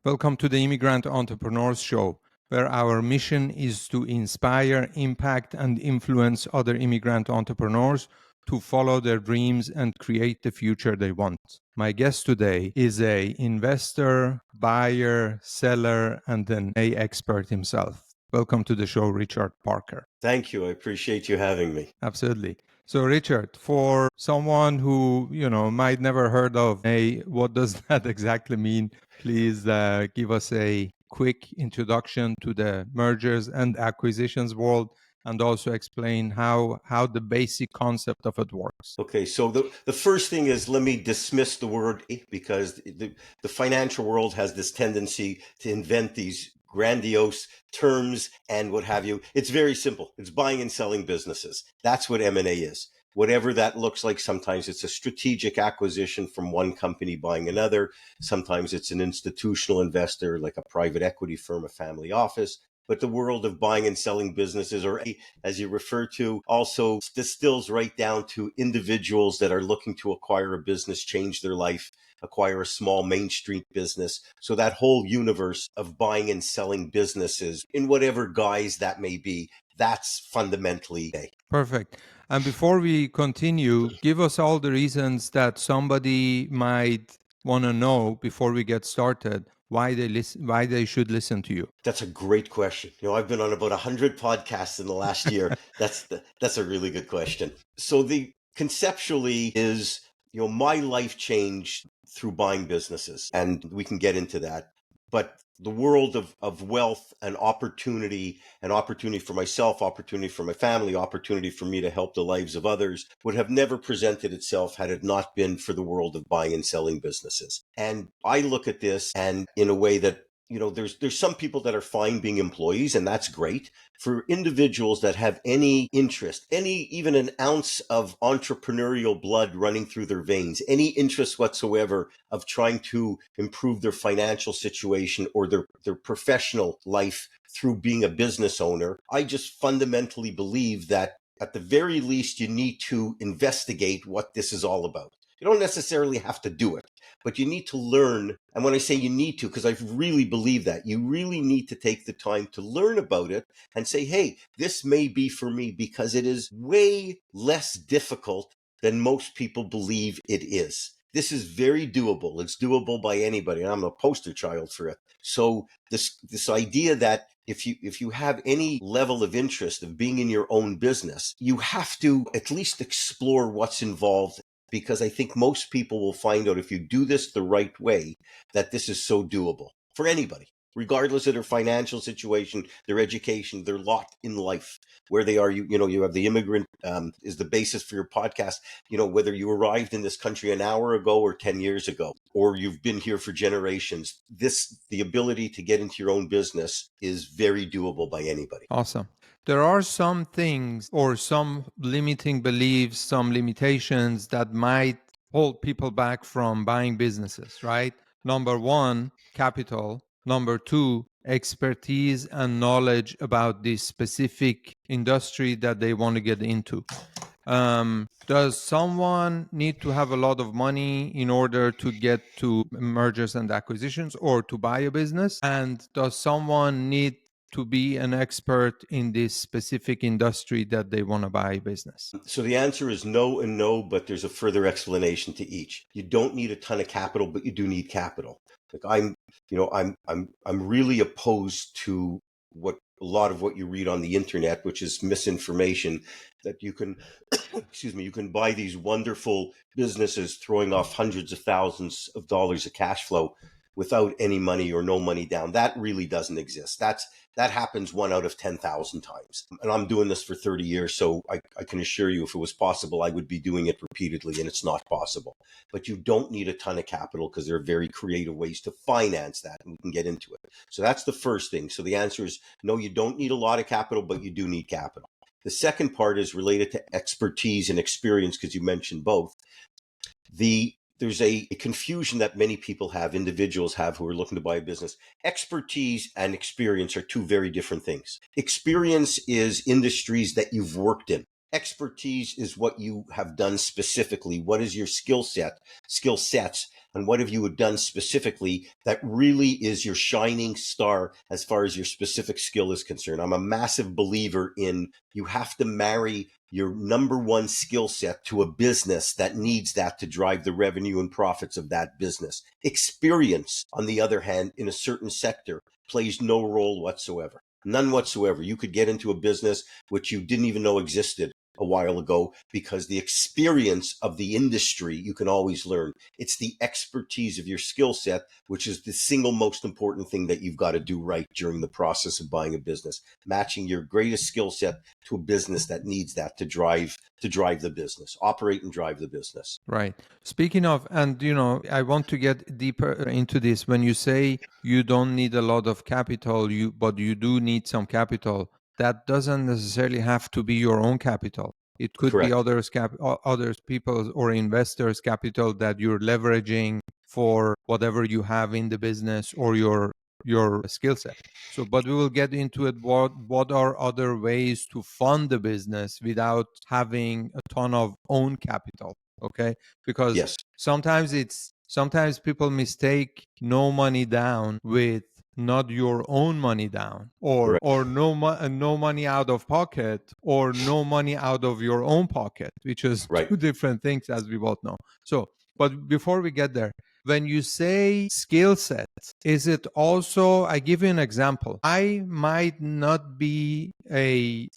Welcome to the Immigrant Entrepreneurs Show, where our mission is to inspire, impact, and influence other immigrant entrepreneurs to follow their dreams and create the future they want. My guest today is an investor, buyer, seller, and an A expert himself. Welcome to the show, Richard Parker. Thank you. I appreciate you having me. Absolutely. So, Richard, for someone who, might never heard of A, what does that exactly mean? Please give us a quick introduction to the mergers and acquisitions world, and also explain how the basic concept of it works. Okay, so the first thing is, let me dismiss the word A, because the financial world has this tendency to invent these grandiose terms and what have you. It's very simple. It's buying and selling businesses. That's what M&A is. Whatever that looks like, sometimes it's a strategic acquisition from one company buying another. Sometimes it's an institutional investor like a private equity firm, a family office. But the world of buying and selling businesses, or as you refer to, also distills right down to individuals that are looking to acquire a business, change their life, acquire a small Main Street business. So that whole universe of buying and selling businesses in whatever guise that may be, that's fundamentally A. Perfect. And before we continue, give us all the reasons that somebody might want to know before we get started why they should listen to you. That's a great question. I've been on about 100 podcasts in the last year. That's a really good question. So the conceptually is, my life changed through buying businesses, and we can get into that. But the world of wealth and opportunity for myself, opportunity for my family, opportunity for me to help the lives of others would have never presented itself had it not been for the world of buying and selling businesses. And I look at this and in a way that, there's some people that are fine being employees, and that's great. For individuals that have any interest, even an ounce of entrepreneurial blood running through their veins, any interest whatsoever of trying to improve their financial situation or their professional life through being a business owner, I just fundamentally believe that at the very least, you need to investigate what this is all about. You don't necessarily have to do it, but you need to learn. And when I say you need to, because I really believe that, you really need to take the time to learn about it and say, hey, this may be for me, because it is way less difficult than most people believe it is. This is very doable. It's doable by anybody. And I'm a poster child for it. So this idea that if you have any level of interest of being in your own business, you have to at least explore what's involved, because I think most people will find out, if you do this the right way, that this is so doable for anybody, regardless of their financial situation, their education, their lot in life, where they are. You have the Immigrant is the basis for your podcast. Whether you arrived in this country an hour ago or 10 years ago, or you've been here for generations, the ability to get into your own business is very doable by anybody. Awesome. There are some things or some limiting beliefs, some limitations that might hold people back from buying businesses, right? Number one, capital. Number two, expertise and knowledge about this specific industry that they want to get into. Does someone need to have a lot of money in order to get to mergers and acquisitions or to buy a business? And does someone need to be an expert in this specific industry that they want to buy a business? So the answer is no and no, but there's a further explanation to each. You don't need a ton of capital, but you do need capital. Like I'm really opposed to a lot of what you read on the internet, which is misinformation, that you can, you can buy these wonderful businesses throwing off hundreds of thousands of dollars of cash flow without any money or no money down. That really doesn't exist. That happens 1 out of 10,000 times. And I'm doing this for 30 years. So I can assure you, if it was possible, I would be doing it repeatedly, and it's not possible. But you don't need a ton of capital, because there are very creative ways to finance that, and we can get into it. So that's the first thing. So the answer is no, you don't need a lot of capital, but you do need capital. The second part is related to expertise and experience, because you mentioned both. There's a confusion that many people have, individuals have, who are looking to buy a business. Expertise and experience are two very different things. Experience is industries that you've worked in. Expertise is what you have done specifically. What is your skill sets, and what have you done specifically that really is your shining star as far as your specific skill is concerned? I'm a massive believer in you have to marry your number one skill set to a business that needs that to drive the revenue and profits of that business. Experience, on the other hand, in a certain sector plays no role whatsoever. None whatsoever. You could get into a business which you didn't even know existed a while ago, because the experience of the industry you can always learn. It's the expertise of your skill set, which is the single most important thing that you've got to do right during the process of buying a business. Matching your greatest skill set to a business that needs that to drive the business, operate and drive the business. Right. Speaking of, and I want to get deeper into this. When you say you don't need a lot of capital, but you do need some capital, that doesn't necessarily have to be your own capital. It could be Correct. others people's or investors' capital that you're leveraging for whatever you have in the business or your skill set. So, but we will get into it. What are other ways to fund the business without having a ton of own capital? Okay, because Yes. sometimes people mistake no money down with not your own money down, or Correct. no money out of pocket, or no money out of your own pocket, which is Right. two different things, as we both know. So, but before we get there, when you say skill sets, is it also, I give you an example. I might not be an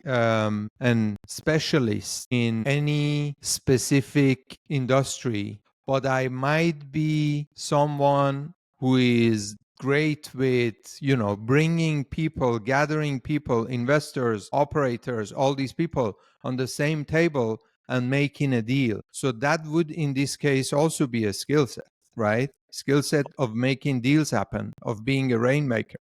specialist in any specific industry, but I might be someone who is great with bringing people, gathering people, investors, operators, all these people on the same table and making a deal. So that would in this case also be a skill set, right? Skill set of making deals happen, of being a rainmaker.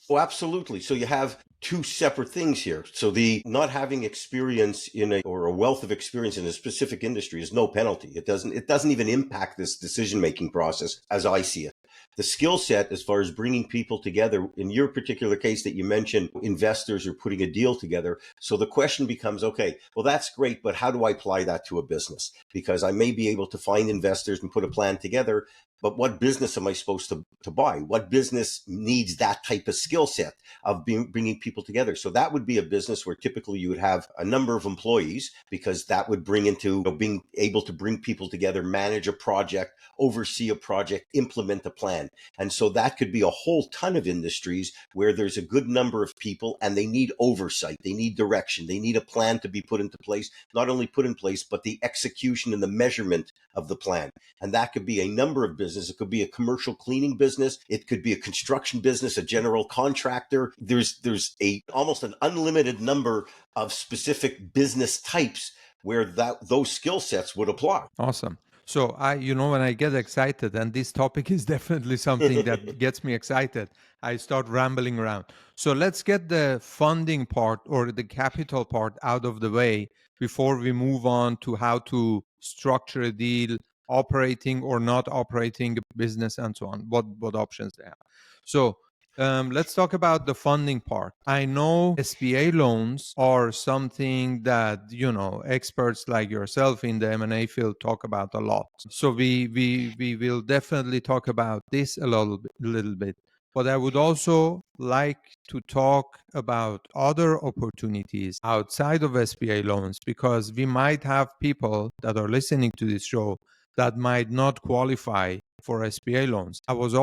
Oh, absolutely. So you have two separate things here. So the not having experience or a wealth of experience in a specific industry is no penalty. It doesn't even impact this decision-making process as I see it. The skill set, as far as bringing people together, in your particular case that you mentioned, investors are putting a deal together. So the question becomes, okay, well, that's great, but how do I apply that to a business? Because I may be able to find investors and put a plan together, but what business am I supposed to buy? What business needs that type of skill set of bringing people together? So that would be a business where typically you would have a number of employees, because that would bring into being able to bring people together, manage a project, oversee a project, implement a plan. And so that could be a whole ton of industries where there's a good number of people and they need oversight, they need direction, they need a plan to be put into place, not only put in place, but the execution and the measurement of the plan. And that could be a number of businesses. It could be a commercial cleaning business. It could be a construction business, a general contractor. There's almost an unlimited number of specific business types where those skill sets would apply. Awesome. So when I get excited, and this topic is definitely something that gets me excited, I start rambling around. So let's get the funding part or the capital part out of the way before we move on to how to structure a deal, operating or not operating a business, and so on. What options they have. So let's talk about the funding part. I know SBA loans are something that experts like yourself in the M&A field talk about a lot. So we will definitely talk about this a little bit. But I would also like to talk about other opportunities outside of SBA loans, because we might have people that are listening to this show that might not qualify for SBA loans. I was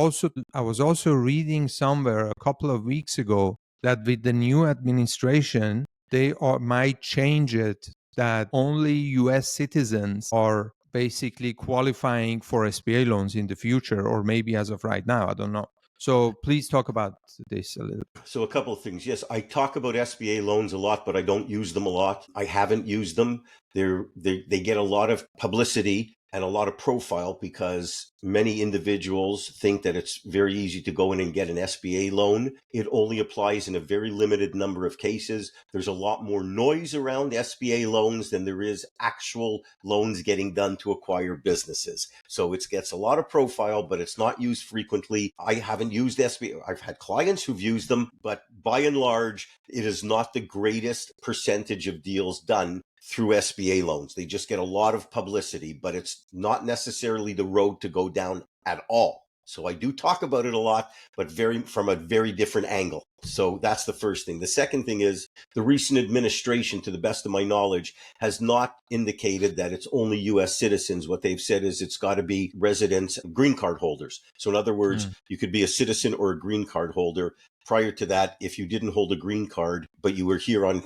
also reading somewhere a couple of weeks ago that with the new administration, might change it that only US citizens are basically qualifying for SBA loans in the future, or maybe as of right now, I don't know. So please talk about this a little. So a couple of things. Yes, I talk about SBA loans a lot, but I don't use them a lot. I haven't used them. They get a lot of publicity and a lot of profile because many individuals think that it's very easy to go in and get an SBA loan. It only applies in a very limited number of cases. There's a lot more noise around SBA loans than there is actual loans getting done to acquire businesses. So it gets a lot of profile, but it's not used frequently. I haven't used SBA. I've had clients who've used them, but by and large, it is not the greatest percentage of deals done through SBA loans. They just get a lot of publicity, but it's not necessarily the road to go down at all. So I do talk about it a lot, but from a very different angle. So that's the first thing. The second thing is the recent administration, to the best of my knowledge, has not indicated that it's only U.S. citizens. What they've said is it's got to be residents, green card holders. So in other words, you could be a citizen or a green card holder. Prior to that, if you didn't hold a green card, but you were here on,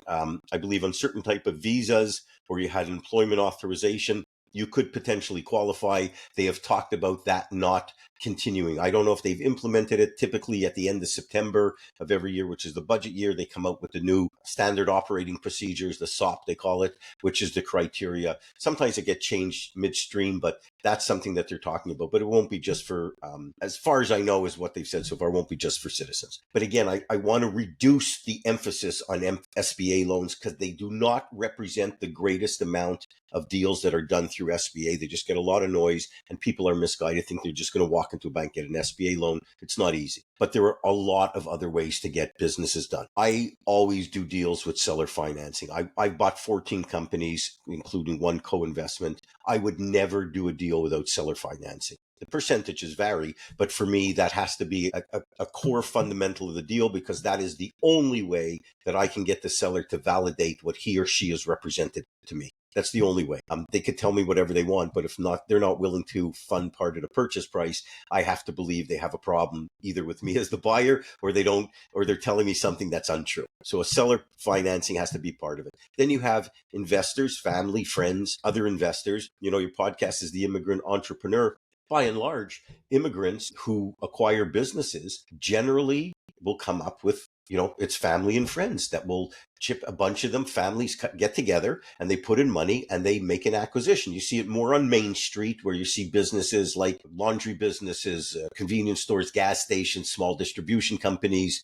I believe, on certain type of visas, or you had employment authorization, you could potentially qualify. They have talked about that not continuing. I don't know if they've implemented it. Typically at the end of September of every year, which is the budget year, they come out with the new standard operating procedures, the SOP they call it, which is the criteria. Sometimes it gets changed midstream, but that's something that they're talking about. But it won't be just for, as far as I know, is what they've said so far, it won't be just for citizens. But again, I want to reduce the emphasis on SBA loans because they do not represent the greatest amount of deals that are done through SBA. They just get a lot of noise and people are misguided, think they're just going to walk into a bank, get an SBA loan. It's not easy, but there are a lot of other ways to get businesses done. I always do deals with seller financing. I bought 14 companies, including one co-investment. I would never do a deal without seller financing. The percentages vary, but for me, that has to be a core fundamental of the deal because that is the only way that I can get the seller to validate what he or she has represented to me. That's the only way. They could tell me whatever they want, but if not, they're not willing to fund part of the purchase price. I have to believe they have a problem either with me as the buyer or they don't, or they're telling me something that's untrue. So a seller financing has to be part of it. Then you have investors, family, friends, other investors. You know, your podcast is the Immigrant Entrepreneur. By and large, immigrants who acquire businesses generally will come up with, you know, it's family and friends that will chip. A bunch of them, families get together and they put in money and they make an acquisition. You see it more on Main Street where you see businesses like laundry businesses, convenience stores, gas stations, small distribution companies,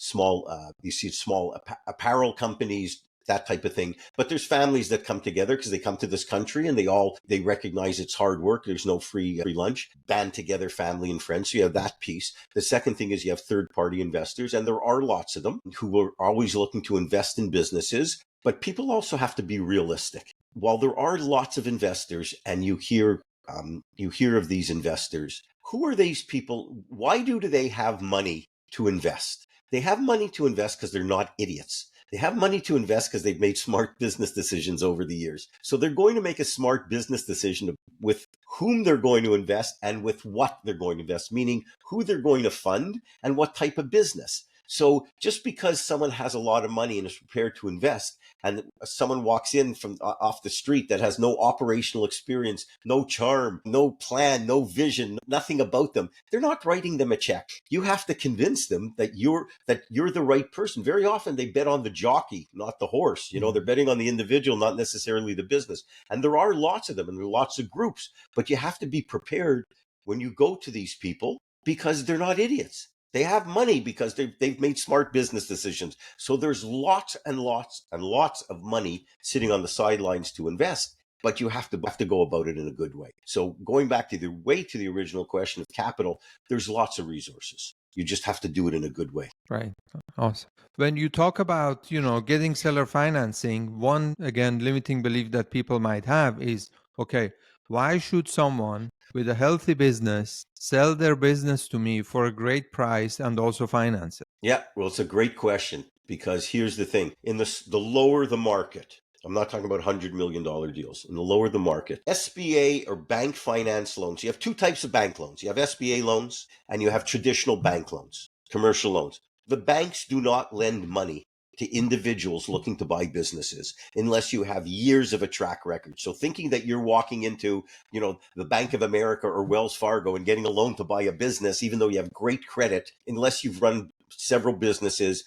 you see small apparel companies, that type of thing. But there's families that come together because they come to this country and they recognize it's hard work. There's no free lunch. Band together, family and friends. So you have that piece. The second thing is you have third-party investors, and there are lots of them who are always looking to invest in businesses. But people also have to be realistic. While there are lots of investors, and you hear of these investors, who are these people? Why do they have money to invest? They have money to invest because they're not idiots. They have money to invest because they've made smart business decisions over the years. So they're going to make a smart business decision with whom they're going to invest and with what they're going to invest, meaning who they're going to fund and what type of business. So just because someone has a lot of money and is prepared to invest, and someone walks in from off the street that has no operational experience, no charm, no plan, no vision, nothing about them, they're not writing them a check. You have to convince them that you're the right person. Very often they bet on the jockey, not the horse. You know, they're betting on the individual, not necessarily the business. And there are lots of them and there are lots of groups, but you have to be prepared when you go to these people because they're not idiots. They have money because they've made smart business decisions. So there's lots and lots and lots of money sitting on the sidelines to invest, but you have to go about it in a good way. So going back to the original question of capital, there's lots of resources. You just have to do it in a good way. Right. Awesome. When you talk about, getting seller financing, one, again, limiting belief that people might have is, okay, why should someone with a healthy business sell their business to me for a great price and also finance it? Yeah, well, it's a great question because here's the thing. In the lower the market, I'm not talking about $100 million deals. In the lower the market, SBA or bank finance loans, you have two types of bank loans. You have SBA loans and you have traditional bank loans, commercial loans. The banks do not lend money to individuals looking to buy businesses unless you have years of a track record. So thinking that you're walking into, the Bank of America or Wells Fargo and getting a loan to buy a business, even though you have great credit, unless you've run several businesses,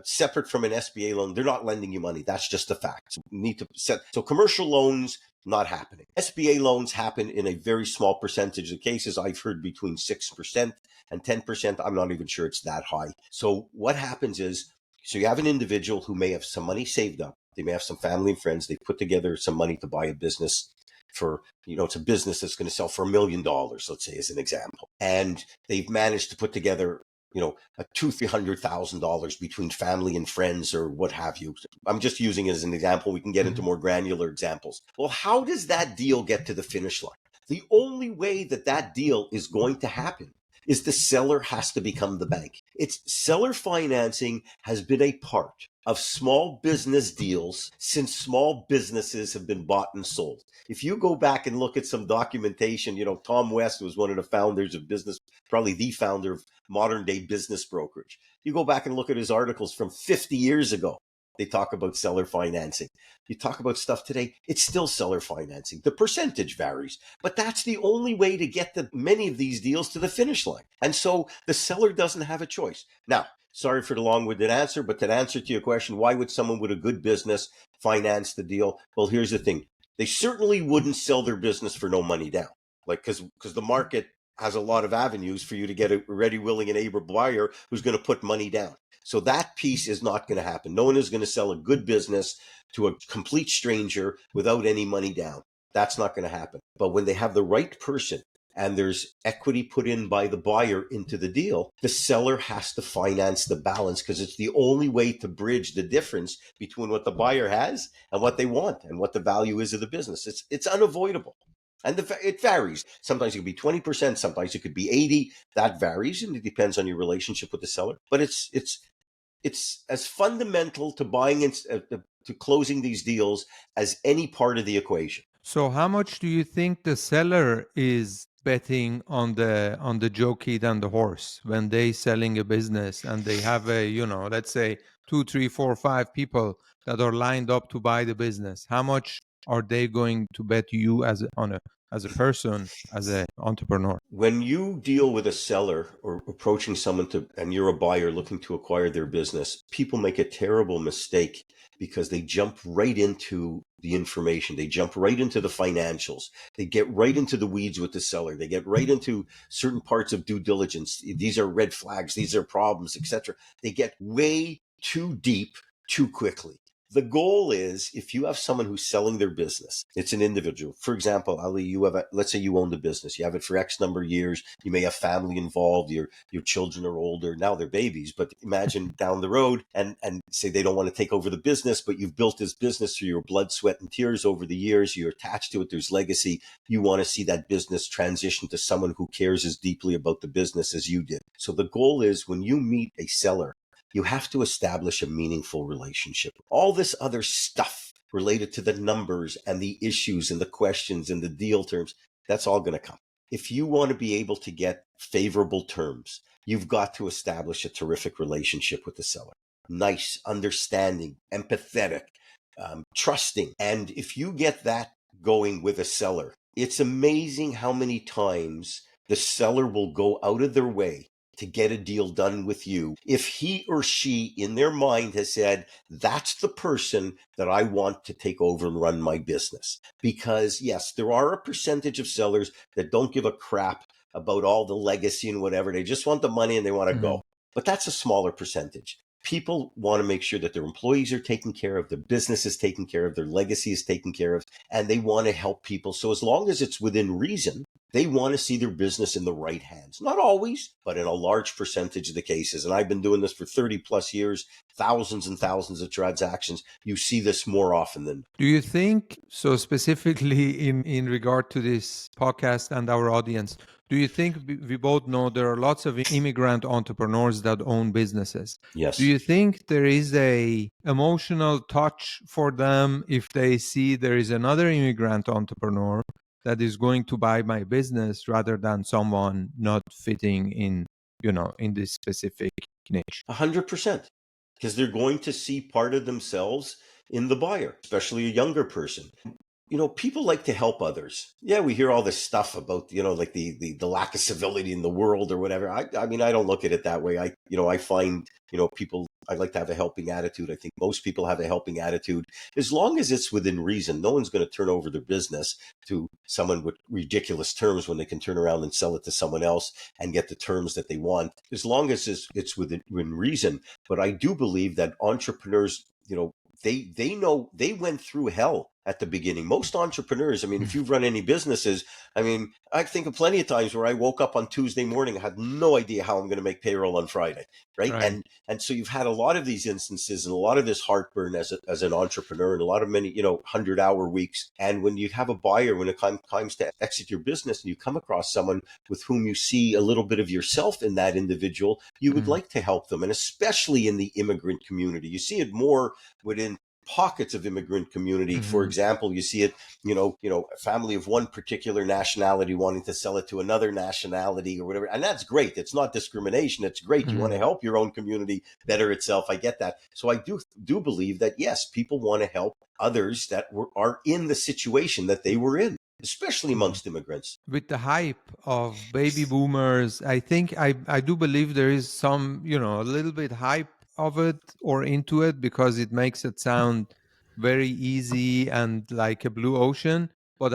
separate from an SBA loan, they're not lending you money. That's just a fact. So you need to so commercial loans, not happening. SBA loans happen in a very small percentage of cases. I've heard between 6% and 10%. I'm not even sure it's that high. So what happens is, so you have an individual who may have some money saved up. They may have some family and friends. They put together some money to buy a business for, it's a business that's going to sell for $1 million, let's say, as an example. And they've managed to put together $200,000-300,000 between family and friends or what have you. I'm just using it as an example. We can get into more granular examples. Well, how does that deal get to the finish line? The only way that that deal is going to happen is the seller has to become the bank. It's seller financing has been a part of small business deals since small businesses have been bought and sold. If you go back and look at some documentation, Tom West was one of the founders of business, probably the founder of modern day business brokerage. You go back and look at his articles from 50 years ago. They talk about seller financing. You talk about stuff today, it's still seller financing. The percentage varies, but that's the only way to get many of these deals to the finish line. And so the seller doesn't have a choice. Now, sorry for the long-winded answer, but to answer to your question, why would someone with a good business finance the deal? Well, here's the thing. They certainly wouldn't sell their business for no money down, because the market has a lot of avenues for you to get a ready, willing, and able buyer who's going to put money down. So that piece is not going to happen. No one is going to sell a good business to a complete stranger without any money down. That's not going to happen. But when they have the right person and there's equity put in by the buyer into the deal, the seller has to finance the balance, because it's the only way to bridge the difference between what the buyer has and what they want and what the value is of the business. It's unavoidable. And it varies. Sometimes it could be 20%, sometimes it could be 80%. That varies, and it depends on your relationship with the seller. But it's as fundamental to buying and to closing these deals as any part of the equation. So how much do you think the seller is betting on the jockey than the horse when they selling a business and they have let's say 2, 3, 4, 5 people that are lined up to buy the business? How much are they going to bet you as a person, as an entrepreneur? When you deal with a seller or approaching someone and you're a buyer looking to acquire their business, people make a terrible mistake because they jump right into the information. They jump right into the financials. They get right into the weeds with the seller. They get right into certain parts of due diligence. These are red flags. These are problems, etc. They get way too deep too quickly. The goal is, if you have someone who's selling their business, it's an individual. For example, Ali, let's say you own the business. You have it for X number of years. You may have family involved. Your children are older. Now they're babies, but imagine down the road and say they don't want to take over the business, but you've built this business through your blood, sweat, and tears over the years. You're attached to it. There's legacy. You want to see that business transition to someone who cares as deeply about the business as you did. So the goal is, when you meet a seller, you have to establish a meaningful relationship. All this other stuff related to the numbers and the issues and the questions and the deal terms, that's all going to come. If you want to be able to get favorable terms, you've got to establish a terrific relationship with the seller. Nice, understanding, empathetic, trusting. And if you get that going with a seller, it's amazing how many times the seller will go out of their way to get a deal done with you if he or she in their mind has said, that's the person that I want to take over and run my business. Because yes, there are a percentage of sellers that don't give a crap about all the legacy and whatever. They just want the money and they want to go. But that's a smaller percentage. People want to make sure that their employees are taken care of, their business is taken care of, their legacy is taken care of, and they want to help people. So as long as it's within reason, they want to see their business in the right hands. Not always, but in a large percentage of the cases. And I've been doing this for 30 plus years, thousands and thousands of transactions. You see this more often than not. Do you think, so specifically in regard to this podcast and our audience, do you think, we both know there are lots of immigrant entrepreneurs that own businesses? Yes. Do you think there is a emotional touch for them if they see there is another immigrant entrepreneur that is going to buy my business rather than someone not fitting in this specific niche? 100%. Because they're going to see part of themselves in the buyer, especially a younger person. People like to help others. Yeah, we hear all this stuff about, like the lack of civility in the world or whatever. I mean, I don't look at it that way. I find, people, I like to have a helping attitude. I think most people have a helping attitude. As long as it's within reason, no one's going to turn over their business to someone with ridiculous terms when they can turn around and sell it to someone else and get the terms that they want, as long as it's within reason. But I do believe that entrepreneurs, they know they went through hell at the beginning. Most entrepreneurs, I mean, if you've run any businesses, I mean, I think of plenty of times where I woke up on Tuesday morning, I had no idea how I'm going to make payroll on Friday, right? Right. And so you've had a lot of these instances and a lot of this heartburn as an entrepreneur, and a lot of many, 100-hour weeks. And when you have a buyer, when it comes to exit your business, and you come across someone with whom you see a little bit of yourself in that individual, you would like to help them. And especially in the immigrant community, you see it more within pockets of immigrant community. For example, you see it, a family of one particular nationality wanting to sell it to another nationality or whatever. And that's great. It's not discrimination. It's great. You want to help your own community better itself. I get that. So I do believe that, yes, people want to help others that are in the situation that they were in, especially amongst immigrants. With the hype of baby boomers, I think I do believe there is some, a little bit hype of it or into it because it makes it sound very easy and like a blue ocean. But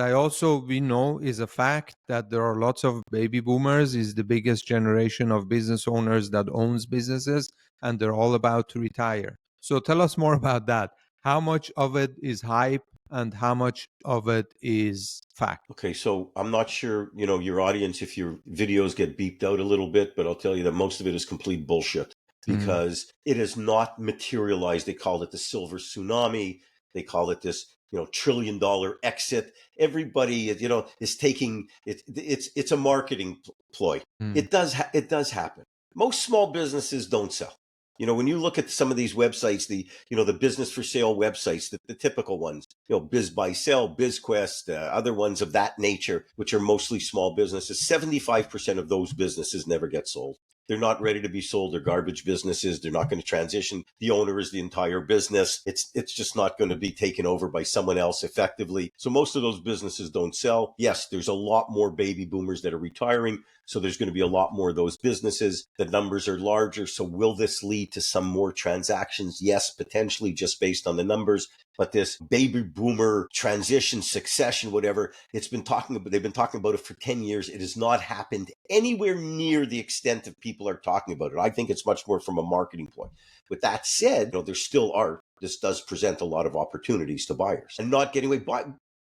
we know is a fact that there are lots of baby boomers is the biggest generation of business owners that owns businesses, and they're all about to retire. So tell us more about that. How much of it is hype and how much of it is fact? Okay, so I'm not sure, your audience, if your videos get beeped out a little bit, but I'll tell you that most of it is complete bullshit because it has not materialized. They call it the silver tsunami. They call it this, $1 trillion exit. Everybody, is taking it. It's a marketing ploy. It does happen. Most small businesses don't sell. When you look at some of these websites, the business for sale websites, the typical ones, Biz Buy Sell, BizQuest, other ones of that nature, which are mostly small businesses, 75% of those businesses never get sold. They're not ready to be sold. They're garbage businesses. They're not going to transition. The owner is the entire business. It's just not going to be taken over by someone else effectively. So most of those businesses don't sell. Yes, there's a lot more baby boomers that are retiring. So there's going to be a lot more of those businesses. The numbers are larger. So will this lead to some more transactions? Yes, potentially, just based on the numbers. But this baby boomer transition, succession, whatever, they've been talking about it for 10 years. It has not happened anywhere near the extent that people are talking about it. I think it's much more from a marketing point. With that said, this does present a lot of opportunities to buyers and not getting away.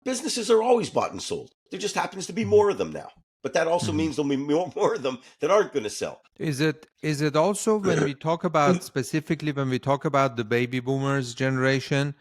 Businesses are always bought and sold. There just happens to be more of them now. But that also means there'll be more of them that aren't going to sell. Is it also when we talk about specifically when we talk about the baby boomers generation,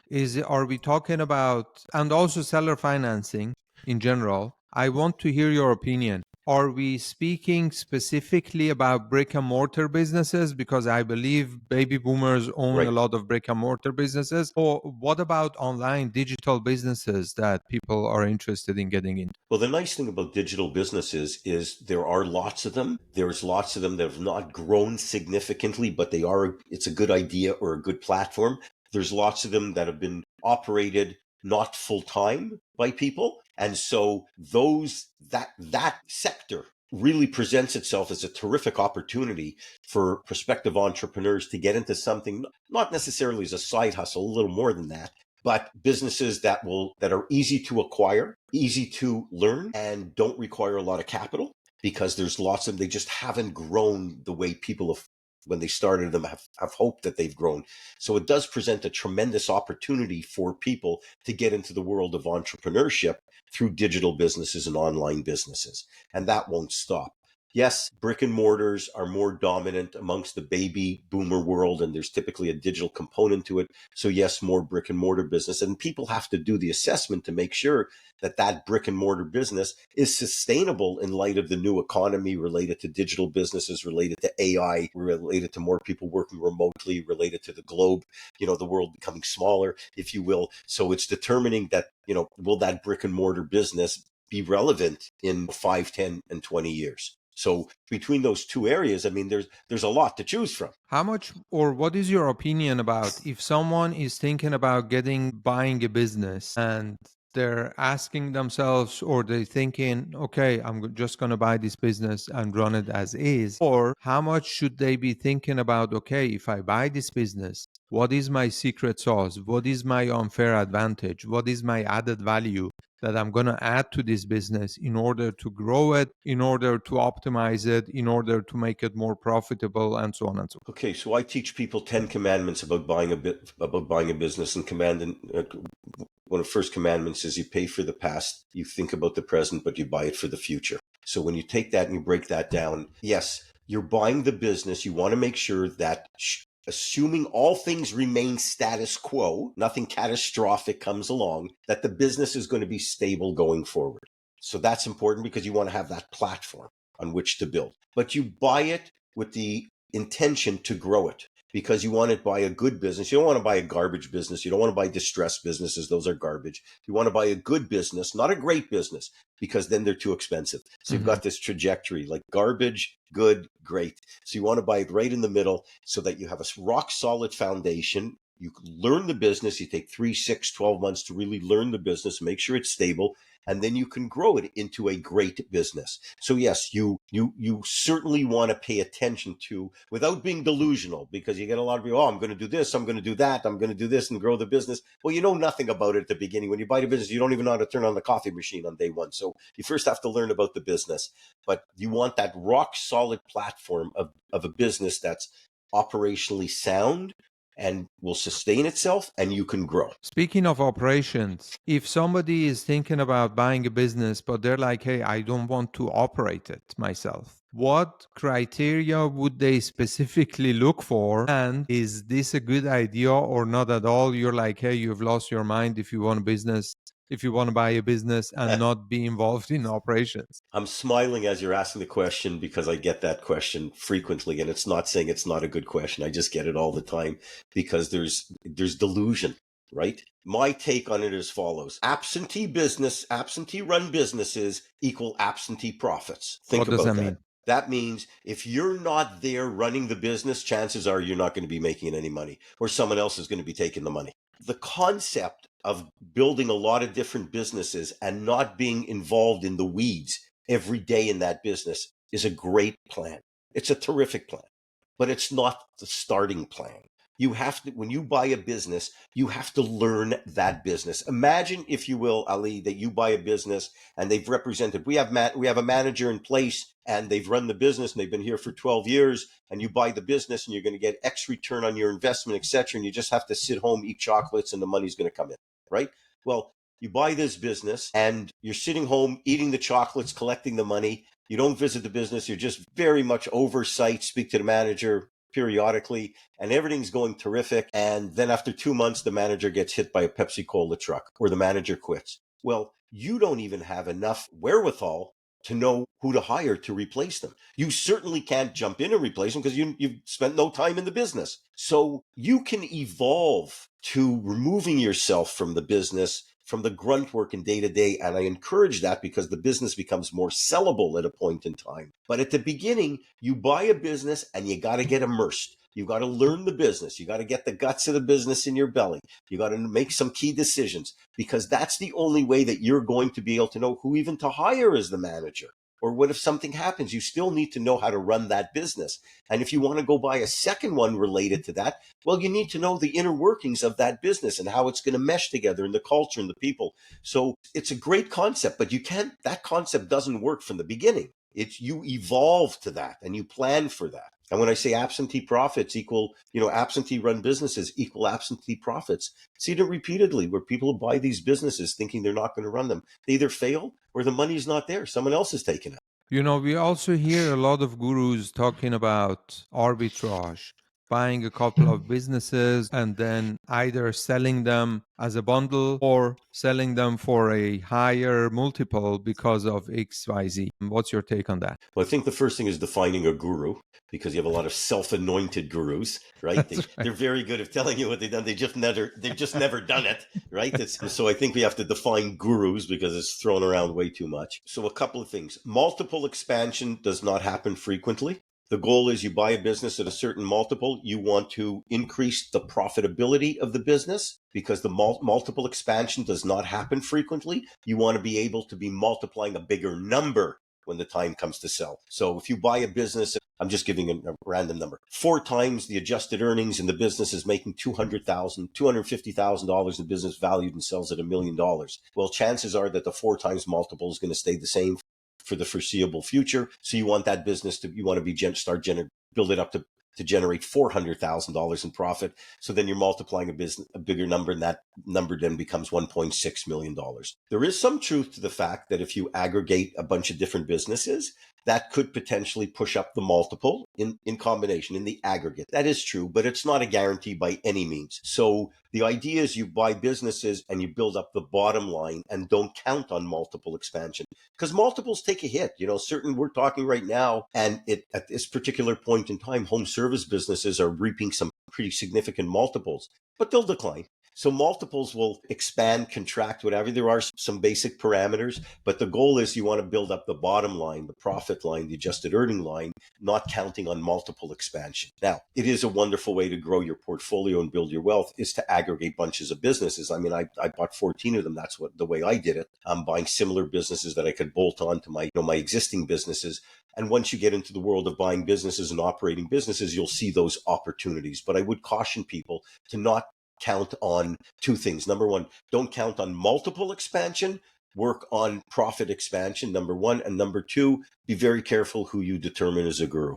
are we talking about, and also seller financing in general? I want to hear your opinion. Are we speaking specifically about brick and mortar businesses? Because I believe baby boomers own Right. a lot of brick and mortar businesses. Or what about online digital businesses that people are interested in getting into? Well, the nice thing about digital businesses is there are lots of them. There's lots of them that have not grown significantly, but it's a good idea or a good platform. There's lots of them that have been operated not full time by people. And so that sector really presents itself as a terrific opportunity for prospective entrepreneurs to get into something, not necessarily as a side hustle, a little more than that, but businesses that are easy to acquire, easy to learn, and don't require a lot of capital because there's lots of them. They just haven't grown the way people have, when they started them, have hoped that they've grown. So it does present a tremendous opportunity for people to get into the world of entrepreneurship through digital businesses and online businesses. And that won't stop. Yes, brick and mortars are more dominant amongst the baby boomer world, and there's typically a digital component to it. So yes, more brick and mortar business. And people have to do the assessment to make sure that brick and mortar business is sustainable in light of the new economy related to digital businesses, related to AI, related to more people working remotely, related to the globe, the world becoming smaller, if you will. So it's determining that, will that brick and mortar business be relevant in 5, 10, and 20 years? So between those two areas, I mean, there's a lot to choose from. How much, or what is your opinion about if someone is thinking about buying a business and they're asking themselves, or they're thinking, okay, I'm just going to buy this business and run it as is? Or how much should they be thinking about, okay, if I buy this business, what is my secret sauce? What is my unfair advantage? What is my added value that I'm going to add to this business in order to grow it, in order to optimize it, in order to make it more profitable, and so on and so forth? Okay, so I teach people 10 commandments about buying a business, and one of the first commandments is you pay for the past, you think about the present, but you buy it for the future. So when you take that and you break that down, yes, you're buying the business. You want to make sure that assuming all things remain status quo, nothing catastrophic comes along, that the business is going to be stable going forward. So that's important because you want to have that platform on which to build. But you buy it with the intention to grow it because you want to buy a good business. You don't want to buy a garbage business. You don't want to buy distressed businesses. Those are garbage. You want to buy a good business, not a great business, because then they're too expensive. So you've got this trajectory like garbage, good, great. So you want to buy it right in the middle so that you have a rock solid foundation. You learn the business. You take 3, 6, 12 months to really learn the business, make sure it's stable, and then you can grow it into a great business. So yes, you certainly want to pay attention to, without being delusional, because you get a lot of people, oh, I'm going to do this, I'm going to do that, I'm going to do this and grow the business. Well, you know nothing about it at the beginning. When you buy the business, you don't even know how to turn on the coffee machine on day one. So you first have to learn about the business, but you want that rock solid platform of a business that's operationally sound and will sustain itself, and you can grow. Speaking of operations, if somebody is thinking about buying a business, but they're like, hey, I don't want to operate it myself, what criteria would they specifically look for? And is this a good idea or not at all? You're like, hey, you've lost your mind if you want a business, if you want to buy a business and not be involved in operations. I'm smiling as you're asking the question because I get that question frequently, and it's not saying it's not a good question. I just get it all the time because there's delusion, right? My take on it is as follows. Absentee run businesses equal absentee profits. Think What does about that that. mean? That means if you're not there running the business, chances are you're not going to be making any money, or someone else is going to be taking the money. The concept of building a lot of different businesses and not being involved in the weeds every day in that business is a great plan. It's a terrific plan, but it's not the starting plan. You have to, when you buy a business, you have to learn that business. Imagine, if you will, Ali, that you buy a business and they've represented, we have a manager in place and they've run the business and they've been here for 12 years, and you buy the business and you're going to get X return on your investment, etc. And you just have to sit home, eat chocolates, and the money's going to come in, right? Well, you buy this business and you're sitting home, eating the chocolates, collecting the money. You don't visit the business. You're just very much oversight, speak to the manager periodically, and everything's going terrific. And then after 2 months, the manager gets hit by a Pepsi Cola truck or the manager quits. Well, you don't even have enough wherewithal to know who to hire to replace them. You certainly can't jump in and replace them because you've spent no time in the business. So you can evolve to removing yourself from the business, from the grunt work and day to day. And I encourage that because the business becomes more sellable at a point in time. But at the beginning, you buy a business and you got to get immersed. You got to learn the business. You got to get the guts of the business in your belly. You got to make some key decisions, because that's the only way that you're going to be able to know who even to hire as the manager. Or what if something happens? You still need to know how to run that business. And if you want to go buy a second one related to that, well, you need to know the inner workings of that business and how it's going to mesh together and the culture and the people. So it's a great concept, but that concept doesn't work from the beginning. You evolve to that and you plan for that. And when I say absentee profits equal, absentee run businesses equal absentee profits, see it repeatedly where people buy these businesses thinking they're not going to run them. They either fail or the money's not there. Someone else is taking it. We also hear a lot of gurus talking about arbitrage, buying a couple of businesses and then either selling them as a bundle or selling them for a higher multiple because of XYZ. What's your take on that? Well, I think the first thing is defining a guru, because you have a lot of self-anointed gurus, right? They're very good at telling you what they've done. They've just never done it, right? So I think we have to define gurus because it's thrown around way too much. So a couple of things. Multiple expansion does not happen frequently. The goal is you buy a business at a certain multiple. You want to increase the profitability of the business because the multiple expansion does not happen frequently. You want to be able to be multiplying a bigger number when the time comes to sell. So if you buy a business, I'm just giving a random number, 4 times the adjusted earnings in the business is making $250,000 in business valued and sells at $1 million. Well, chances are that the 4 times multiple is going to stay the same for the foreseeable future. So you want that business build it up to to generate $400,000 in profit. So then you're multiplying a bigger number, and that number then becomes $1.6 million. There is some truth to the fact that if you aggregate a bunch of different businesses, that could potentially push up the multiple in combination, in the aggregate. That is true, but it's not a guarantee by any means. So the idea is you buy businesses and you build up the bottom line and don't count on multiple expansion, because multiples take a hit. We're talking right now, and at this particular point in time, home service businesses are reaping some pretty significant multiples, but they'll decline. So multiples will expand, contract, whatever. There are some basic parameters, but the goal is you want to build up the bottom line, the profit line, the adjusted earning line, not counting on multiple expansion. Now, it is a wonderful way to grow your portfolio and build your wealth, is to aggregate bunches of businesses. I mean, I bought 14 of them. That's the way I did it. I'm buying similar businesses that I could bolt on to my existing businesses. And once you get into the world of buying businesses and operating businesses, you'll see those opportunities. But I would caution people to not count on two things. Number one, don't count on multiple expansion. Work on profit expansion, number one. And number two, be very careful who you determine as a guru.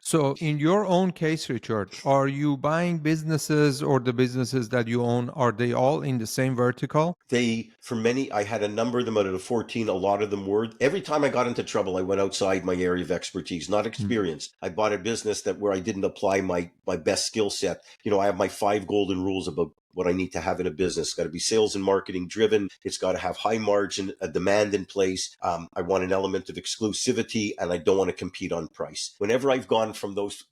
So in your own case, Richard, are you buying businesses, or the businesses that you own, are they all in the same vertical? For many, I had a number of them out of the 14. A lot of them were. Every time I got into trouble, I went outside my area of expertise, not experience. I bought a business where I didn't apply my best skill set. I have my 5 golden rules about what I need to have in a business. It's got to be sales and marketing driven. It's got to have high margin, a demand in place. I want an element of exclusivity, and I don't want to compete on price. Whenever I've gone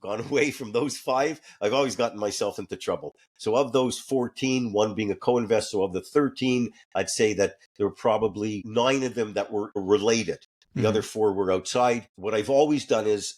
away from those 5, I've always gotten myself into trouble. So of those 14, one being a co-investor, so of the 13, I'd say that there were probably 9 of them that were related. The other 4 were outside. What I've always done is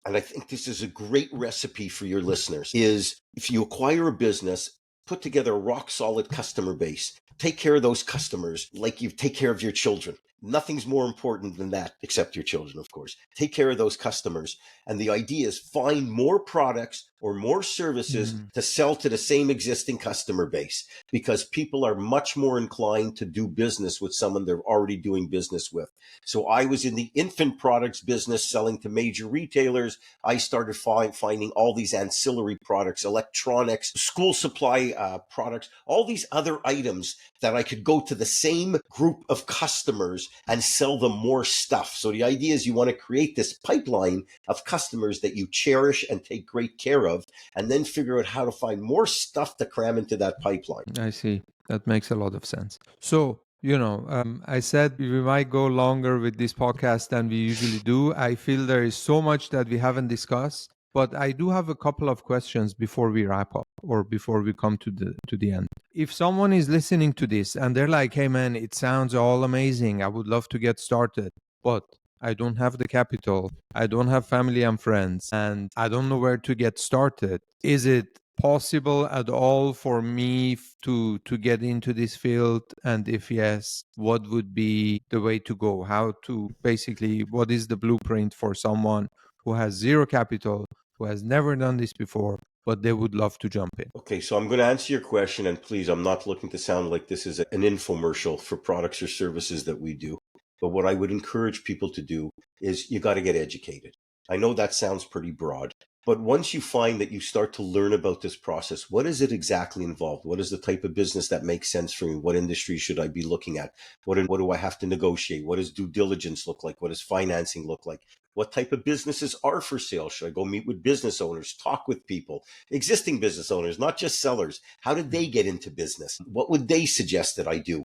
and I think this is a great recipe for your listeners, is if you acquire a business, put together a rock solid customer base. Take care of those customers like you take care of your children. Nothing's more important than that, except your children, of course. Take care of those customers. And the idea is find more products or more services to sell to the same existing customer base, because people are much more inclined to do business with someone they're already doing business with. So I was in the infant products business selling to major retailers. I started finding all these ancillary products, electronics, school supply products, all these other items that I could go to the same group of customers and sell them more stuff. So the idea is you want to create this pipeline of customers that you cherish and take great care of, and then figure out how to find more stuff to cram into that pipeline. I see. That makes a lot of sense. So, I said we might go longer with this podcast than we usually do. I feel there is so much that we haven't discussed, but I do have a couple of questions before we wrap up, or before we come to the end. If someone is listening to this and they're like, "Hey man, it sounds all amazing. I would love to get started, but I don't have the capital. I don't have family and friends, and I don't know where to get started." Is it possible at all for me to get into this field? And if yes, what would be the way to go? What is the blueprint for someone who has zero capital, who has never done this before, but they would love to jump in? Okay, so I'm going to answer your question, and please, I'm not looking to sound like this is an infomercial for products or services that we do. But what I would encourage people to do is you got to get educated. I know that sounds pretty broad, but once you find that you start to learn about this process, what is it exactly involved? What is the type of business that makes sense for me? What industry should I be looking at? What do I have to negotiate? What does due diligence look like? What does financing look like? What type of businesses are for sale? Should I go meet with business owners, talk with people, existing business owners, not just sellers? How did they get into business? What would they suggest that I do?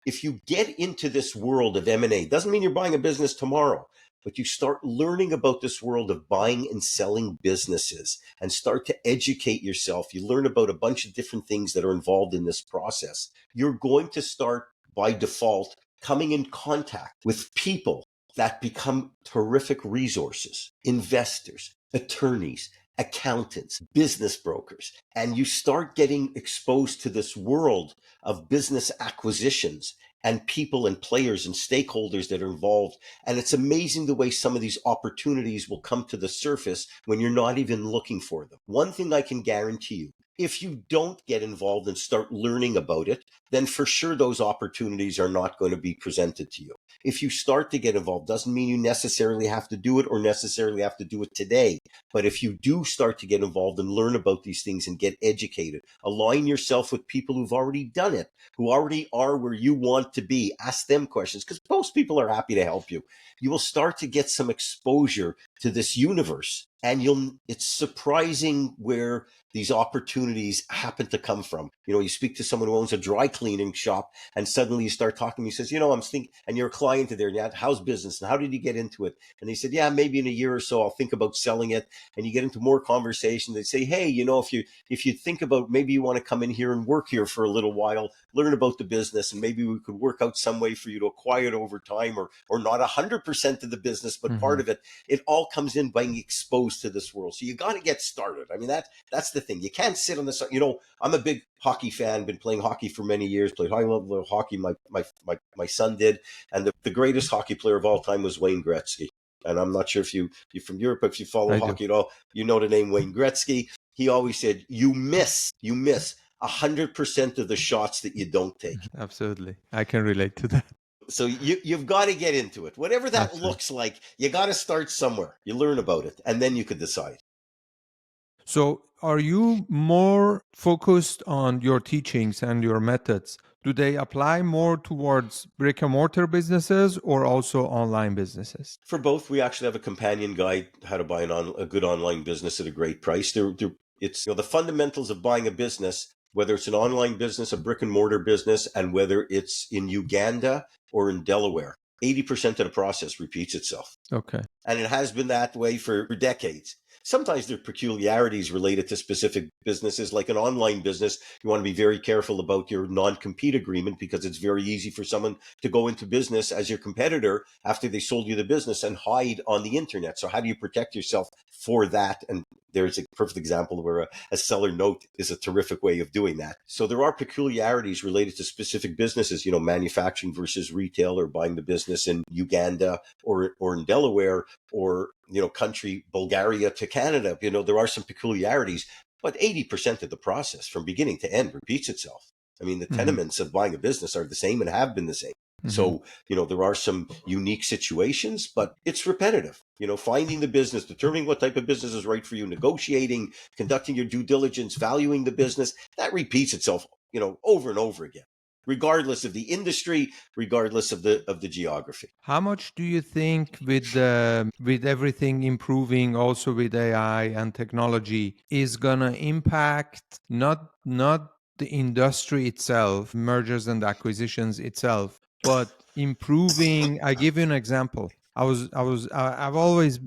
If you get into this world of M&A, doesn't mean you're buying a business tomorrow, but you start learning about this world of buying and selling businesses and start to educate yourself. You learn about a bunch of different things that are involved in this process. You're going to start by default coming in contact with people that become terrific resources, investors, attorneys, accountants, business brokers, and you start getting exposed to this world of business acquisitions and people and players and stakeholders that are involved. And it's amazing the way some of these opportunities will come to the surface when you're not even looking for them. One thing I can guarantee you, If you don't get involved and start learning about it, then for sure those opportunities are not going to be presented to you. If you start to get involved, doesn't mean you necessarily have to do it or necessarily have to do it today. But if you do start to get involved and learn about these things and get educated, align yourself with people who've already done it, who already are where you want to be. Ask them questions, because most people are happy to help you. You will start to get some exposure to this universe, and it's surprising where these opportunities happen to come from. You speak to someone who owns a dry cleaning shop, and suddenly you start talking. He says, I'm thinking, and you're a client of theirs. How's business? And how did you get into it? And they said, yeah, maybe in a year or so, I'll think about selling it. And you get into more conversation. They say, hey, if you think about maybe you want to come in here and work here for a little while, learn about the business, and maybe we could work out some way for you to acquire it over time, or not 100% of the business, but part of it. It all comes in being exposed to this world. So you got to get started. I mean, that's the thing. You can't sit on the side. I'm a big hockey fan, been playing hockey for many years, played high level hockey. My son did. And the greatest hockey player of all time was Wayne Gretzky. And I'm not sure if you're from Europe, but if you follow hockey at all, you know the name Wayne Gretzky. He always said, you miss 100% of the shots that you don't take. Absolutely. I can relate to that. So you've got to get into it. Whatever that looks like, you got to start somewhere. You learn about it, and then you could decide. So are you more focused on your teachings and your methods? Do they apply more towards brick and mortar businesses or also online businesses? For both, we actually have a companion guide, how to buy a good online business at a great price. It's the fundamentals of buying a business, whether it's an online business, a brick and mortar business, and whether it's in Uganda or in Delaware. 80% of the process repeats itself. Okay. And it has been that way for decades. Sometimes there are peculiarities related to specific businesses, like an online business. You want to be very careful about your non-compete agreement, because it's very easy for someone to go into business as your competitor after they sold you the business and hide on the internet. So how do you protect yourself for that? And there's a perfect example where a seller note is a terrific way of doing that. So there are peculiarities related to specific businesses, manufacturing versus retail, or buying the business in Uganda or in Delaware, or, country Bulgaria to Canada. There are some peculiarities, but 80% of the process from beginning to end repeats itself. I mean, the tenements of buying a business are the same and have been the same. So, there are some unique situations, but it's repetitive. Finding the business, determining what type of business is right for you, negotiating, conducting your due diligence, valuing the business, that repeats itself, over and over again, regardless of the industry, regardless of the geography. How much do you think with everything improving, also with AI and technology, is gonna impact not the industry itself, mergers and acquisitions itself, but improving? I give you an example. I've always,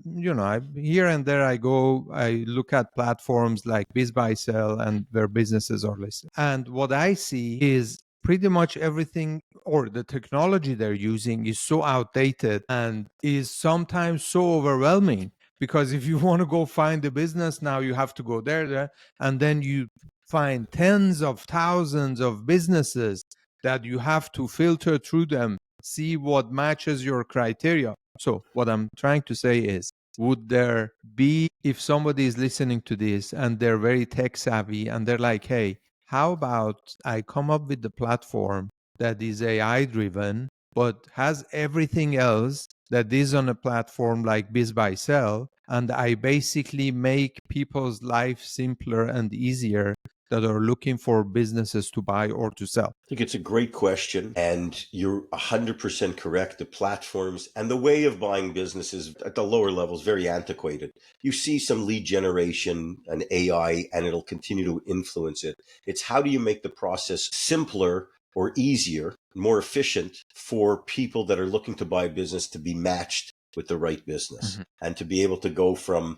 here and there I look at platforms like BizBuySell and where businesses are listed. And what I see is pretty much everything, or the technology they're using, is so outdated and is sometimes so overwhelming, because if you want to go find a business now, you have to go there, and then you find tens of thousands of businesses that you have to filter through them, see what matches your criteria. So what I'm trying to say is, would there be, if somebody is listening to this and they're very tech savvy and they're like, hey, how about I come up with the platform that is AI driven, but has everything else that is on a platform like BizBuySell, and I basically make people's life simpler and easier that are looking for businesses to buy or to sell? I think it's a great question, and you're 100% correct. The platforms and the way of buying businesses at the lower levels very antiquated. You see some lead generation and AI, and it'll continue to influence it. It's how do you make the process simpler or easier, more efficient for people that are looking to buy a business to be matched with the right business, and to be able to go from,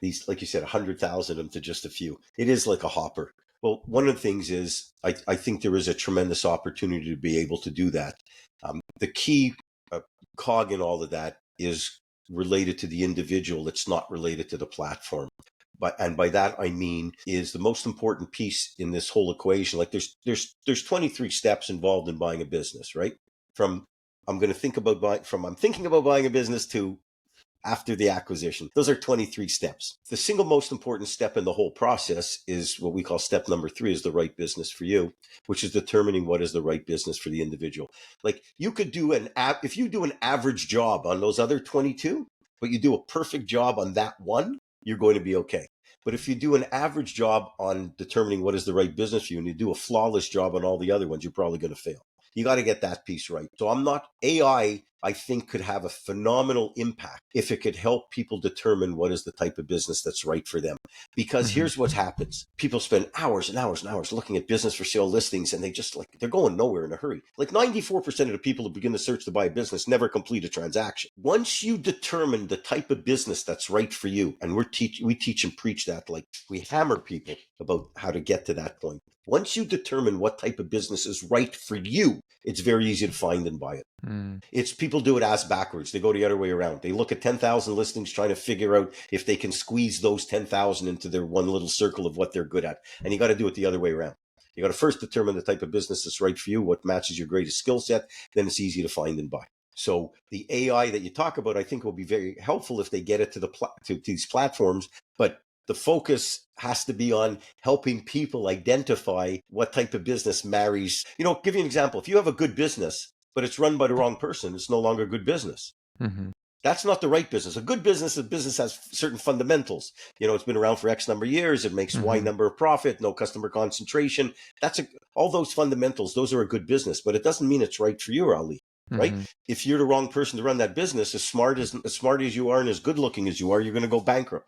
these, like you said, 100,000 of them to just a few. It is like a hopper. Well, one of the things is I think there is a tremendous opportunity to be able to do that. The key cog in all of that is related to the individual. It's not related to the platform. And by that I mean is the most important piece in this whole equation. Like there's 23 steps involved in buying a business, right? I'm thinking about buying a business to after the acquisition. Those are 23 steps. The single most important step in the whole process is what we call step number 3, is the right business for you, which is determining what is the right business for the individual. Like, you could do if you do an average job on those other 22, but you do a perfect job on that one, you're going to be okay. But if you do an average job on determining what is the right business for you, and you do a flawless job on all the other ones, you're probably going to fail. You got to get that piece right. So AI, I think, could have a phenomenal impact if it could help people determine what is the type of business that's right for them. Because here's what happens. People spend hours and hours and hours looking at business for sale listings, and they're going nowhere in a hurry. Like 94% of the people who begin to search to buy a business never complete a transaction. Once you determine the type of business that's right for you, and we teach and preach that, like we hammer people about how to get to that point. Once you determine what type of business is right for you, it's very easy to find and buy it. It's people do it ass backwards. They go the other way around. They look at 10,000 listings trying to figure out if they can squeeze those 10,000 into their one little circle of what they're good at. And you got to do it the other way around. You got to first determine the type of business that's right for you, what matches your greatest skill set. Then it's easy to find and buy. So the AI that you talk about, I think, will be very helpful if they get it to these platforms. But the focus has to be on helping people identify what type of business marries. Give you an example. If you have a good business, but it's run by the wrong person, it's no longer a good business. That's not the right business. A good business, has certain fundamentals. It's been around for X number of years. It makes Y number of profit, no customer concentration. All those fundamentals, those are a good business, but it doesn't mean it's right for you, Ali. Right? If you're the wrong person to run that business, as smart as you are and as good looking as you are, you're going to go bankrupt.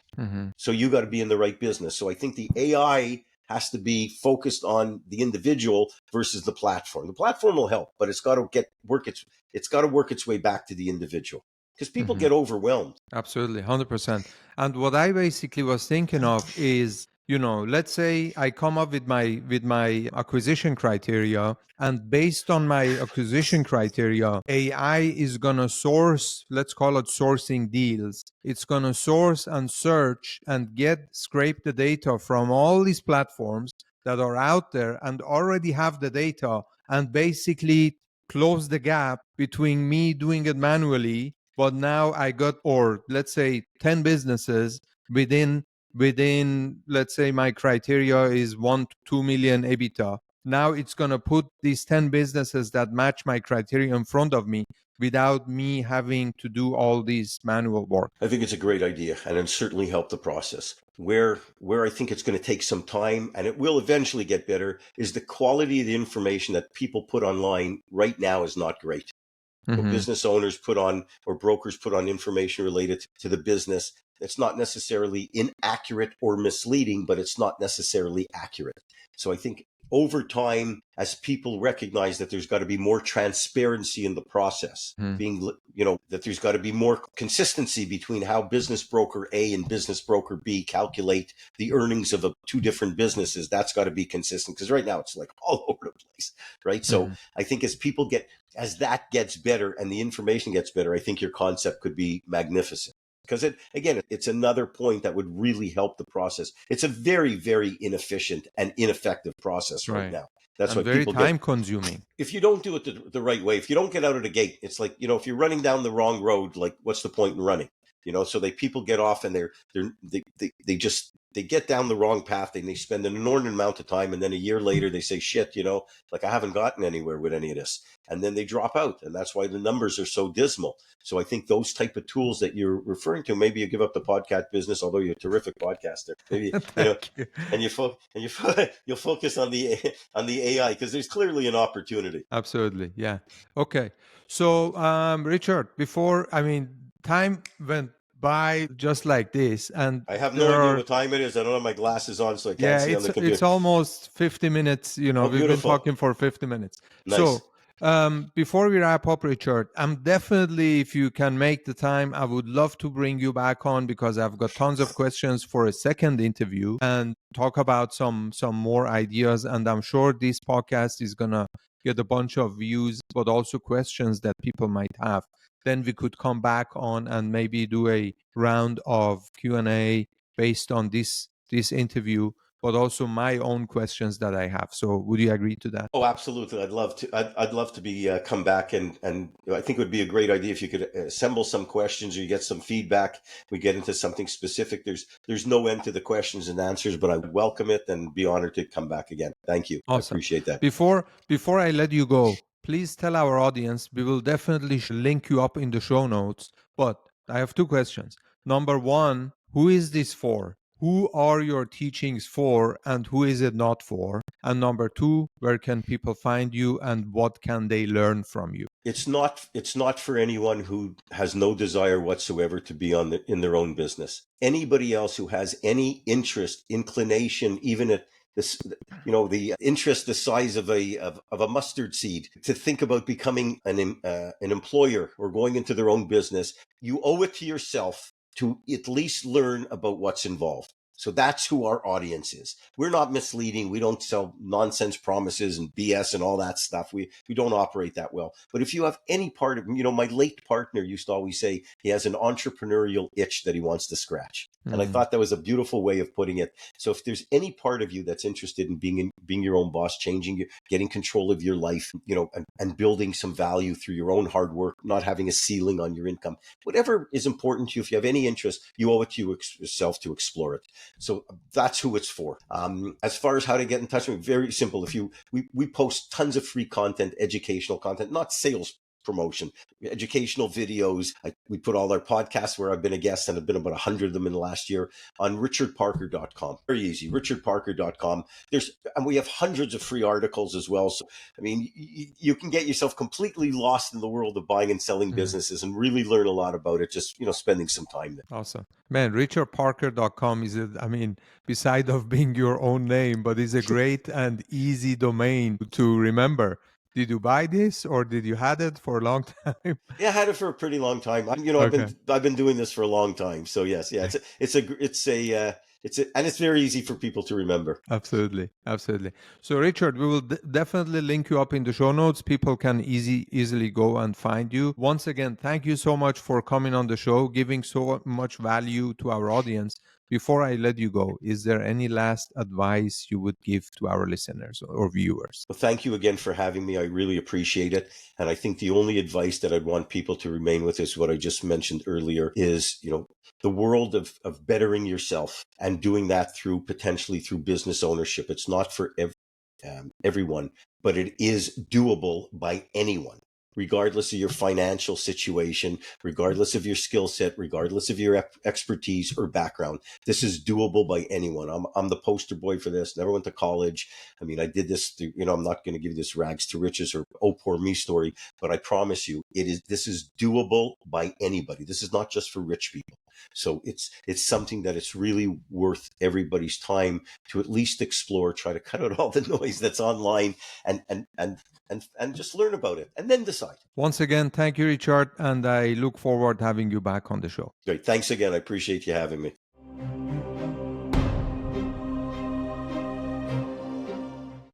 So you got to be in the right business. So I think the AI has to be focused on the individual versus the platform. The platform will help, but it's got to work its way back to the individual, because people get overwhelmed. Absolutely, 100%. And what I basically was thinking of is, let's say I come up with my acquisition criteria, and based on my acquisition criteria, AI is going to source, let's call it sourcing deals. It's going to source and search and scrape the data from all these platforms that are out there and already have the data, and basically close the gap between me doing it manually, but now I got, or let's say 10 businesses within, let's say my criteria is 1 to 2 million EBITDA. Now it's going to put these 10 businesses that match my criteria in front of me without me having to do all these manual work. I think it's a great idea, and it'll certainly help the process. Where I think it's going to take some time, and it will eventually get better, is the quality of the information that people put online right now is not great. Business owners put on, or brokers put on, information related to the business. It's not necessarily inaccurate or misleading, but it's not necessarily accurate. So I think over time, as people recognize that there's got to be more transparency in the process, that there's got to be more consistency between how business broker A and business broker B calculate the earnings of two different businesses. That's got to be consistent, because right now it's like all over the place, right? So I think as that gets better and the information gets better, I think your concept could be magnificent. Because it's another point that would really help the process. It's a very, very inefficient and ineffective process right now. That's why very time consuming. If you don't do it the right way, if you don't get out of the gate, it's like, if you're running down the wrong road, like, what's the point in running? So people get off and they get down the wrong path, and they spend an inordinate amount of time, and then a year later they say, shit, like, I haven't gotten anywhere with any of this. And then they drop out, and that's why the numbers are so dismal. So I think those type of tools that you're referring to, maybe you give up the podcast business, although you're a terrific podcaster. Maybe and you'll focus on the AI, because there's clearly an opportunity. Absolutely, yeah. Okay, so Richard, time went by just like this, and I have no idea what time it is. I don't have my glasses on, so I can't see on the computer. It's almost 50 minutes. We've been talking for 50 minutes. Nice. So before we wrap up, Richard, I'm definitely, if you can make the time, I would love to bring you back on, because I've got tons of questions for a second interview and talk about some more ideas. And I'm sure this podcast is gonna get a bunch of views, but also questions that people might have. Then we could come back on and maybe do a round of Q&A based on this interview. but also my own questions that I have. So would you agree to that? Oh, absolutely. I'd love to. I'd love to be come back, and I think it would be a great idea if you could assemble some questions or you get some feedback. We get into something specific. There's no end to the questions and answers, but I welcome it and be honored to come back again. Thank you. I Awesome. appreciate that. Before I let you go, please tell our audience, we will definitely link you up in the show notes, but I have two questions. Number one, who is this for? Who are your teachings for and who is it not for? And number two, where can people find you and what can they learn from you? It's not for anyone who has no desire whatsoever to be in their own business. Anybody else who has any interest, inclination, even at this, the interest the size of a mustard seed, to think about becoming an employer or going into their own business, you owe it to yourself to at least learn about what's involved. So that's who our audience is. We're not misleading. We don't sell nonsense promises and BS and all that stuff. We don't operate that well. But if you have any part of, my late partner used to always say he has an entrepreneurial itch that he wants to scratch. And I thought that was a beautiful way of putting it. So if there's any part of you that's interested in being your own boss, getting control of your life, and building some value through your own hard work, not having a ceiling on your income, whatever is important to you, if you have any interest, you owe it to yourself to explore it. So that's who it's for. As far as how to get in touch with me, very simple. We post tons of free content, educational content, not sales promotion, educational videos. We put all our podcasts where I've been a guest, and I've been about 100 of them in the last year, on richardparker.com. Very easy, richardparker.com. And we have hundreds of free articles as well. So, you can get yourself completely lost in the world of buying and selling businesses and really learn a lot about it, just, spending some time there. Awesome. Man, richardparker.com beside of being your own name, but it's a great and easy domain to remember. Did you buy this or did you had it for a long time? Yeah, I had it for a pretty long time. Okay. I've been doing this for a long time. So yes, yeah, and it's very easy for people to remember. Absolutely. So Richard, we will definitely link you up in the show notes. People can easily go and find you. Once again, thank you so much for coming on the show, giving so much value to our audience. Before I let you go, is there any last advice you would give to our listeners or viewers? Well, thank you again for having me. I really appreciate it. And I think the only advice that I'd want people to remain with is what I just mentioned earlier is, the world of bettering yourself and doing that potentially through business ownership. It's not for everyone, but it is doable by anyone, regardless of your financial situation, regardless of your skill set, regardless of your expertise or background. This is doable by anyone. I'm the poster boy for this. Never went to college. I did this through, I'm not going to give you this rags to riches or oh poor me story, but I promise you this is doable by anybody. This is not just for rich people. So it's something that it's really worth everybody's time to at least explore, try to cut out all the noise that's online and just learn about it and then decide. Once again, thank you, Richard, and I look forward to having you back on the show. Great. Thanks again. I appreciate you having me.